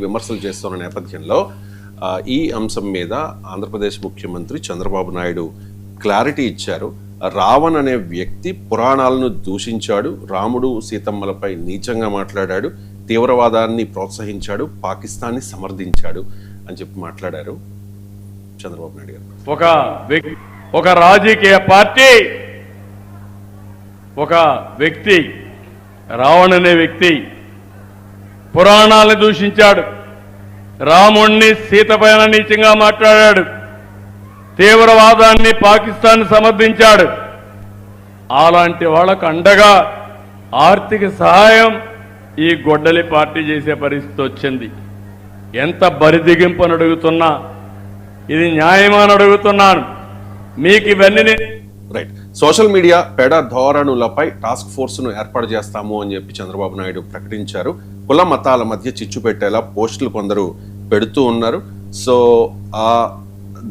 విమర్శలు చేస్తున్న నేపథ్యంలో ఈ అంశం మీద ఆంధ్రప్రదేశ్ ముఖ్యమంత్రి చంద్రబాబు నాయుడు క్లారిటీ ఇచ్చారు. రావణ్ అనే వ్యక్తి పురాణాలను దూషించాడు, రాముడు సీతమ్మలపై నీచంగా మాట్లాడాడు, తీవ్రవాదాన్ని ప్రోత్సహించాడు, పాకిస్తాన్ని సమర్థించాడు అని చెప్పి మాట్లాడారు చంద్రబాబు నాయుడు గారు. ఒక రాజకీయ పార్టీ ఒక వ్యక్తి రావణ్ అనే వ్యక్తి పురాణాలను దూషించాడు, రాముణ్ణి సీతపైన నీచంగా మాట్లాడాడు, తీవ్రవాదాన్ని పాకిస్తాన్ సమర్థించాడు. అలాంటి వాళ్ళకు అండగా ఆర్థిక సహాయం ఈ గొడ్డలి పార్టీ చేసే పరిస్థితి వచ్చింది. ఎంత బరిదిగింపని అడుగుతున్నా, ఇది న్యాయమని అడుగుతున్నాను. మీకు ఇవన్నీ రైట్. సోషల్ మీడియా పెడ ధోరణులపై టాస్క్ ఫోర్స్ను ఏర్పాటు చేస్తాము అని చెప్పి చంద్రబాబు నాయుడు ప్రకటించారు. కుల మతాల మధ్య చిచ్చు పెట్టేలా పోస్టులు కొందరు పెడుతూ ఉన్నారు. సో ఆ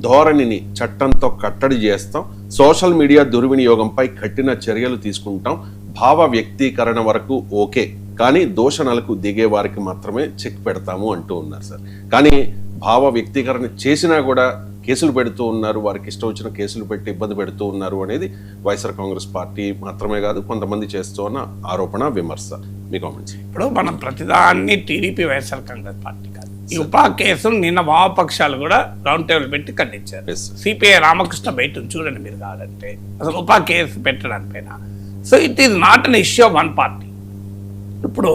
ధోరణిని చట్టంతో కట్టడి చేస్తాం, సోషల్ మీడియా దుర్వినియోగంపై కఠిన చర్యలు తీసుకుంటాం, భావ వ్యక్తీకరణ వరకు ఓకే, కానీ దూషణలకు దిగే వారికి మాత్రమే చెక్ పెడతాము అంటూ ఉన్నారు సార్. కానీ భావ వ్యక్తీకరణ చేసినా కూడా కేసులు పెడుతూ ఉన్నారు, వారికి ఇష్టం వచ్చిన కేసులు పెట్టి ఇబ్బంది పెడుతూ ఉన్నారు అనేది వైఎస్ఆర్ కాంగ్రెస్ పార్టీ మాత్రమే కాదు, కొంతమంది చేస్తూ ఉన్న ఆరోపణ, విమర్శ. మీ కామెంట్స్. ఇప్పుడు మనం ప్రతిదాన్ని టీడీపీ వైఎస్ఆర్ కాంగ్రెస్ పార్టీ కాదు. ఈ ఉపా కేసులు నిన్న వామపక్షాలు కూడా రౌండ్ టేబుల్ పెట్టి ఖండించారు. సిపిఐ రామకృష్ణ బయట చూడండి మీరు కాదంటే అసలు ఉపా కేసు పెట్టడానిపైన. So it is not an issue of one party. ఇప్పుడు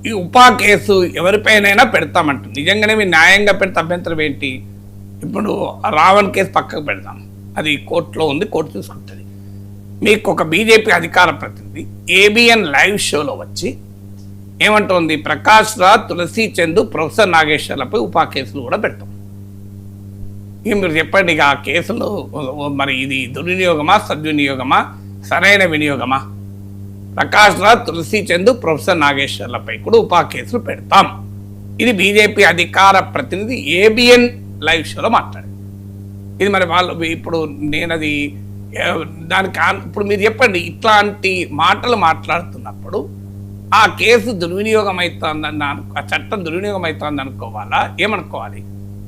ఈ ఉపా కేసు ఎవరిపైనైనా పెడతామంటుంది. నిజంగానే మీరు న్యాయంగా పెడితే అభ్యంతరం ఏంటి? ఇప్పుడు రావణ్ కేసు పక్కకు పెడదాం, అది కోర్టులో ఉంది, కోర్టు చూసుకుంటుంది. మీకు ఒక బీజేపీ అధికార ప్రతినిధి ఏబిఎన్ లైవ్ షోలో వచ్చి ఏమంటుంది, ప్రకాష్ రాజ్, తులసి చందు, ప్రొఫెసర్ నాగేశ్వర్లపై ఉపా కేసులు కూడా పెడతాం. ఇక మీరు చెప్పండి, ఇక ఆ కేసులు మరి ఇది దుర్వినియోగమా, సద్వినియోగమా, సరైన వినియోగమా? ప్రకాష్ రాజ్, తులసి చందు, ప్రొఫెసర్ నాగేశ్వర్లపై కూడా ఉపా కేసులు పెడతాం. ఇది బీజేపీ అధికార ప్రతినిధి ఏబిఎన్ లైవ్ షోలో మాట్లాడారు. ఇది మరి వాళ్ళు ఇప్పుడు నేను అది దానికి ఇప్పుడు మీరు చెప్పండి, ఇట్లాంటి మాటలు మాట్లాడుతున్నప్పుడు ఆ కేసు దుర్వినియోగం అవుతుందని ఆ చట్టం దుర్వినియోగం అవుతుంది అనుకోవాలా, ఏమనుకోవాలి?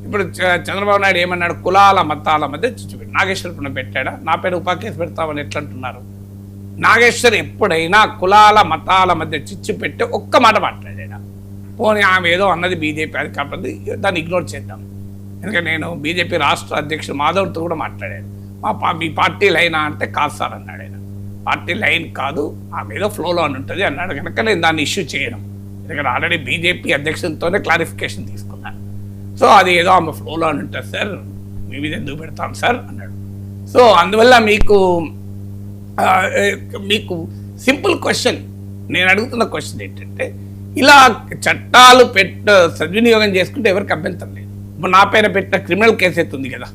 ఇప్పుడు చంద్రబాబు నాయుడు ఏమన్నాడు, కులాల మతాల మధ్య చిచ్చు పెట్టి నాగేశ్వర పెట్టాడా, నా పేరు ఉపా కేసు పెడతామని ఎట్లా అంటున్నారు? నాగేశ్వర్ ఎప్పుడైనా కులాల మతాల మధ్య చిచ్చు పెట్టి ఒక్క మాట మాట్లాడా? పోనీ ఆమె ఏదో అన్నది బీజేపీ అది కాబట్టి దాన్ని ఇగ్నోర్ చేద్దాం. ఎందుకంటే నేను బీజేపీ రాష్ట్ర అధ్యక్షుడు మాధవ్తో కూడా మాట్లాడాను. మీ పార్టీ లైనా అంటే కాదు సార్ అన్నాడు ఆయన. పార్టీ లైన్ కాదు, ఆమె ఏదో ఫ్లోలో అని ఉంటుంది అన్నాడు కనుక నేను దాన్ని ఇష్యూ చేయను. ఎందుకంటే ఆల్రెడీ బీజేపీ అధ్యక్షుడితోనే క్లారిఫికేషన్ తీసుకున్నాను. సో అది ఏదో ఆమె ఫ్లోలో అని ఉంటుంది సార్, మీ మీద ఎందుకు పెడతాం సార్ అన్నాడు. సో అందువల్ల మీకు సింపుల్ క్వశ్చన్, నేను అడుగుతున్న క్వశ్చన్ ఏంటంటే, ఇలా చట్టాలు సద్వినియోగం చేసుకుంటే ఎవరికి అభ్యంతరం లేదు. ఇప్పుడు నా పైన పెట్టిన క్రిమినల్ కేసు ఎత్తుంది కదా,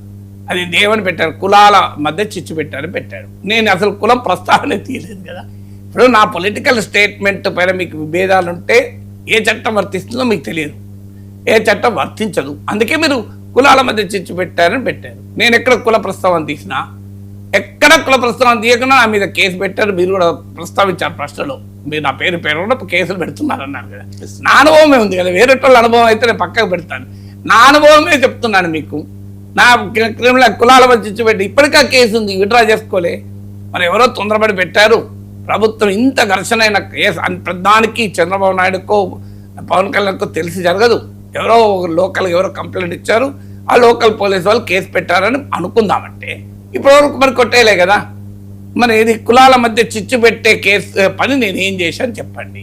అది దేవని పెట్టారు, కులాల మధ్య చిచ్చు పెట్టారు. నేను అసలు కులం ప్రస్తావన తీయలేదు కదా. ఇప్పుడు నా పొలిటికల్ స్టేట్మెంట్ పైన మీకు విభేదాలు ఉంటే ఏ చట్టం వర్తిస్తుందో మీకు తెలియదు, ఏ చట్టం వర్తించదు. అందుకే మీరు కులాల మధ్య చిచ్చు పెట్టారు. నేను ఎక్కడ కుల ప్రస్తావన తీసినా, ఎక్కడ కుల ప్రస్తావన తీయకుండా నా మీద కేసు పెట్టారు. మీరు కూడా ప్రస్తావించారు ప్రశ్నలో, మీరు నా పేరు కూడా కేసులు పెడుతున్నారు అన్నారు కదా. నా అనుభవమే ఉంది కదా, వేరే వాళ్ళ అనుభవం అయితే నేను పక్కకు పెడతాను. నా అనుభవమే చెప్తున్నాను మీకు. నా క్రిమినల్ కులాల మధ్య పెట్టి ఇప్పటికా కేసు ఉంది, విడ్రా చేసుకోలే. మరి ఎవరో తొందరపడి పెట్టారు. ప్రభుత్వం ఇంత ఘర్షణైన కేసు ప్రధానికి చంద్రబాబు నాయుడుకో పవన్ కళ్యాణ్కో తెలిసి జరగదు. ఎవరో ఎవరో కంప్లైంట్ ఇచ్చారు, ఆ లోకల్ పోలీసు వాళ్ళు కేసు పెట్టారని అనుకుందామంటే ఇప్పటివరకు మరి కొట్టేయలే కదా. మరి ఇది కులాల మధ్య చిచ్చు పెట్టే కేసు పని నేను ఏం చేశాను చెప్పండి?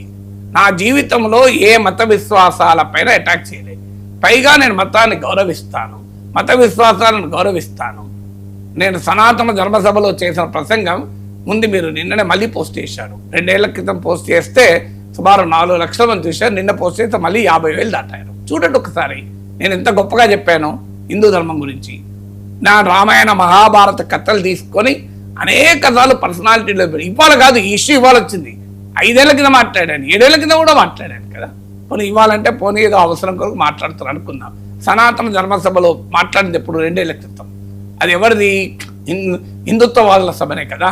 నా జీవితంలో ఏ మత విశ్వాసాలపైన అటాక్ చేయలేదు. పైగా నేను మతాన్ని గౌరవిస్తాను, మత విశ్వాసాలను గౌరవిస్తాను. నేను సనాతన ధర్మసభలో చేసిన ప్రసంగం ముందు మీరు నిన్ననే మళ్ళీ పోస్ట్ చేశారు. 2 ఏళ్ల క్రితం పోస్ట్ చేస్తే సుమారు 4 లక్షల మంది చూశారు. నిన్న పోస్ట్ చేస్తే మళ్ళీ 50,000 దాటారు. చూడండి ఒకసారి నేను ఎంత గొప్పగా చెప్పాను హిందూ ధర్మం గురించి. నా రామాయణ మహాభారత కథలు తీసుకొని అనేక సార్లు పర్సనాలిటీలో ఇవాళ కాదు, ఈ ఇష్యూ ఇవాళ వచ్చింది. 5 ఏళ్ల కింద మాట్లాడాను, 7 ఏళ్ల కింద కూడా మాట్లాడాను కదా. పోనీ ఇవ్వాలంటే పోనీ ఏదో అవసరం కొరకు మాట్లాడుతారు అనుకుందాం. సనాతన ధర్మసభలో మాట్లాడింది ఎప్పుడు 2 ఏళ్ల క్రితం. అది ఎవరిది? హిందుత్వవాదుల సభనే కదా.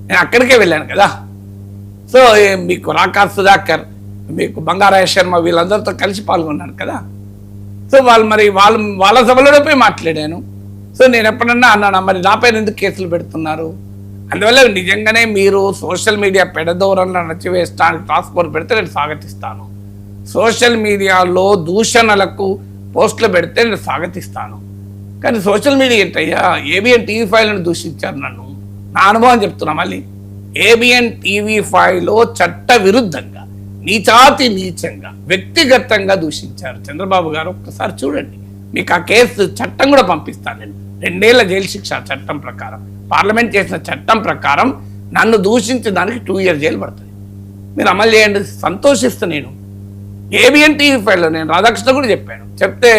నేను అక్కడికే వెళ్ళాను కదా. సో మీకు రాకా సుధాకర్, మీకు బంగారాయ శర్మ వీళ్ళందరితో కలిసి పాల్గొన్నాను కదా. సో వాళ్ళ సభలో పోయి మాట్లాడాను. సో నేను ఎప్పుడన్నా అన్నాను, మరి నాపైన ఎందుకు కేసులు పెడుతున్నారు? అందువల్ల నిజంగానే మీరు సోషల్ మీడియా పెడదోరంలో నచ్చివేయడానికి టాస్క్ ఫోర్స్ పెడితే నేను స్వాగతిస్తాను. సోషల్ మీడియాలో దూషణలకు పోస్టులు పెడితే నేను స్వాగతిస్తాను. కానీ సోషల్ మీడియా ఏంటయ్యా, ఏబిఎన్ టీవీ ఫైవ్లను దూషించారు నన్ను. నా అనుభవం చెప్తున్నా మళ్ళీ. ఏబిఎన్ టీవీ ఫైవ్లో చట్ట విరుద్ధంగా, నీచాతి నీచంగా, వ్యక్తిగతంగా దూషించారు చంద్రబాబు గారు. ఒక్కసారి చూడండి, మీకు ఆ కేసు చట్టం కూడా పంపిస్తాను నేను. 2 ఏళ్ల జైలు శిక్ష చట్టం ప్రకారం, పార్లమెంట్ చేసిన చట్టం ప్రకారం నన్ను దూషించిన దానికి 2 years జైలు పడుతుంది. మీరు అమలు చేయండి, సంతోషిస్తాను నేను. ఏబిఎన్ టీవీ ఫైవ్లో నేను రాధాకృష్ణ కూడా చెప్పాను, చెప్తే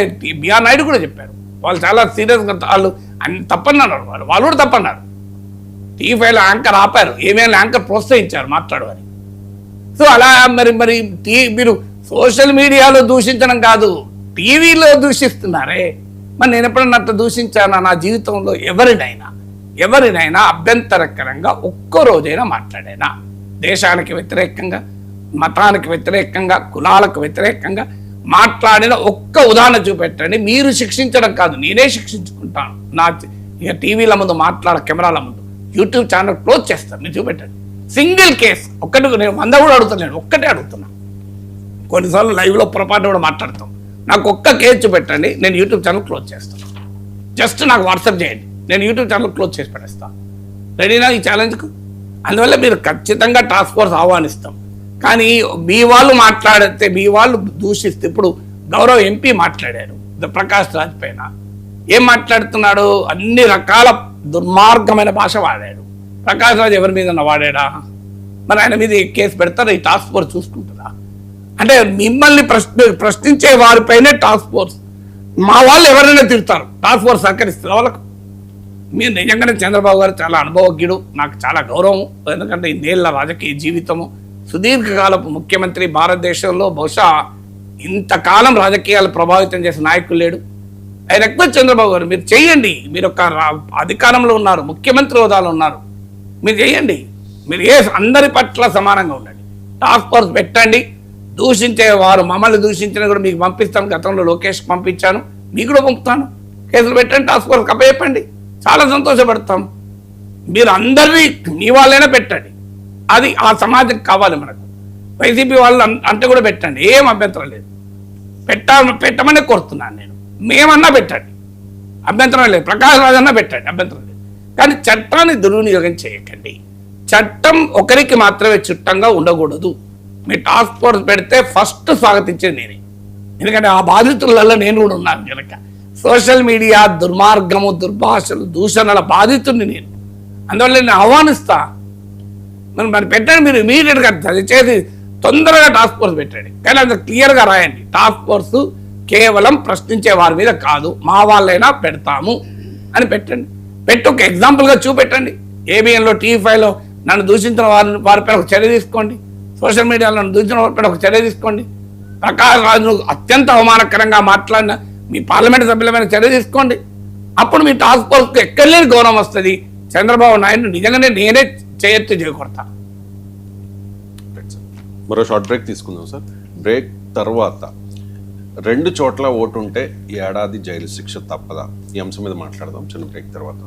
బిఆర్ నాయుడు కూడా చెప్పారు. వాళ్ళు చాలా సీరియస్గా వాళ్ళు అన్ని తప్పన్నారు, వాళ్ళు కూడా తప్పన్నారు. టీవీ ఫైవ్లో యాంకర్ ఆపారు, ఏబిఎన్ యాంకర్ ప్రోత్సహించారు మాట్లాడమని. సో అలా మరి మీరు సోషల్ మీడియాలో దూషించడం కాదు, టీవీలో దూషిస్తున్నారే. మరి నేను ఎప్పుడన్నా అట్లా దూషించానా? నా జీవితంలో ఎవరినైనా అభ్యంతరకరంగా ఒక్కరోజైనా మాట్లాడేనా? దేశానికి వ్యతిరేకంగా, మతానికి వ్యతిరేకంగా, కులాలకు వ్యతిరేకంగా మాట్లాడిన ఒక్క ఉదాహరణ చూపెట్టండి. మీరు శిక్షించడం కాదు, నేనే శిక్షించుకుంటాను. ఇక టీవీల ముందు కెమెరాల ముందు యూట్యూబ్ ఛానల్ క్లోజ్ చేస్తాను. మీరు చూపెట్టండి. సింగిల్ కేసు ఒక్కటి, నేను 100 కూడా అడుగుతున్నాను, ఒక్కటే అడుగుతున్నా. కొన్నిసార్లు లైవ్లో పొరపాటు కూడా మాట్లాడతాం. నాకు ఒక్క కేసు చూపెట్టండి, నేను యూట్యూబ్ ఛానల్ క్లోజ్ చేస్తాను. జస్ట్ నాకు వాట్సాప్ చేయండి, నేను యూట్యూబ్ ఛానల్ క్లోజ్ చేసి పెట్టేస్తాను. రెడీనా ఈ ఛాలెంజ్కు? అందువల్ల మీరు ఖచ్చితంగా టాస్క్ ఫోర్స్ ఆహ్వానిస్తాం. కానీ మీ వాళ్ళు మాట్లాడితే, మీ వాళ్ళు దూషిస్తే, ఇప్పుడు గౌరవ ఎంపీ మాట్లాడారు ప్రకాష్ రాజ్ పైన. ఏం మాట్లాడుతున్నాడు? అన్ని రకాల దుర్మార్గమైన భాష వాడాడు. ప్రకాష్ రాజ్ ఎవరి మీద వాడాడా? మరి ఆయన మీద కేసు పెడతారా? ఈ టాస్క్ ఫోర్స్ చూసుకుంటుందా? అంటే మిమ్మల్ని ప్రశ్నించే వారిపైనే టాస్క్ ఫోర్స్. మా వాళ్ళు ఎవరైనా తిడతారు, టాస్క్ ఫోర్స్ సహకరిస్తారు వాళ్ళకు. మీరు నిజంగానే చంద్రబాబు గారు చాలా అనుభవజ్ఞుడు, నాకు చాలా గౌరవం. ఎందుకంటే 2 రాజకీయ జీవితము, సుదీర్ఘకాలపు ముఖ్యమంత్రి. భారతదేశంలో బహుశా ఇంతకాలం రాజకీయాలు ప్రభావితం చేసిన నాయకులు లేడు. ఆయన ఎక్కువ చంద్రబాబు గారు మీరు చేయండి. మీరు ఒక అధికారంలో ఉన్నారు, ముఖ్యమంత్రి హోదాలో ఉన్నారు, మీరు చేయండి. మీరు అందరి పట్ల సమానంగా ఉండండి. టాస్క్ ఫోర్స్ పెట్టండి. దూషించే వారు మమ్మల్ని దూషించిన కూడా మీకు పంపిస్తాను. గతంలో లోకేష్ పంపించాను, మీకు కూడా పంపుతాను. కేసులు పెట్టండి, టాస్క్ ఫోర్స్ కప్పచెప్పండి, చాలా సంతోషపడతాం. మీరు అందరినీ మీ వాళ్ళైనా పెట్టండి, అది ఆ సమాజం కావాలి మనకు. వైసీపీ వాళ్ళు అంటే కూడా పెట్టండి, ఏం అభ్యంతరం లేదు. పెట్టమనే కోరుతున్నాను నేను. మేమన్నా పెట్టండి, అభ్యంతరం లేదు. ప్రకాష్ రాజ్ అన్నా పెట్టండి, అభ్యంతరం లేదు. కానీ చట్టాన్ని దుర్వినియోగం చేయకండి. చట్టం ఒకరికి మాత్రమే చుట్టంగా ఉండకూడదు. మీ టాస్క్ ఫోర్స్ పెడితే ఫస్ట్ స్వాగతించేది నేనే, ఎందుకంటే ఆ బాధితులలో నేను కూడా ఉన్నాను కనుక. సోషల్ మీడియా దుర్మార్గము, దుర్భాషలు, దూషణల బాధితుడిని నేను. అందువల్ల నేను ఆహ్వానిస్తా. మరి పెట్టండి, మీరు ఇమీడియట్గా చేసి తొందరగా టాస్క్ ఫోర్స్ పెట్టండి. కానీ అది క్లియర్గా రాయండి, టాస్క్ ఫోర్స్ కేవలం ప్రశ్నించే వారి మీద కాదు, మా వాళ్ళైనా పెడతాము అని పెట్టండి. పెట్టి ఒక ఎగ్జాంపుల్గా చూపెట్టండి. ఏబిఎన్లో, టీవీ ఫైవ్లో నన్ను దూషించిన వారిపైన ఒక చర్య తీసుకోండి. సోషల్ మీడియాలో నన్ను దూషించిన వారిపైన ఒక చర్య తీసుకోండి. ప్రకాష్ రాజును అత్యంత అవమానకరంగా మాట్లాడిన మీ పార్లమెంట్ సభ్యులమైన చర్య తీసుకోండి. అప్పుడు మీ టాస్క్ ఫోర్స్కి ఎక్కడలేని గౌరవం వస్తుంది. చంద్రబాబు నాయుడు నిజంగానే నేనే చేయకొడతా. మరో షార్ట్ బ్రేక్ తీసుకుందాం సార్. బ్రేక్ తర్వాత 2 చోట్ల ఓటు ఉంటే 1 ఏడాది జైలు శిక్ష తప్పదా? ఈ అంశం మీద మాట్లాడదాం చిన్న బ్రేక్ తర్వాత.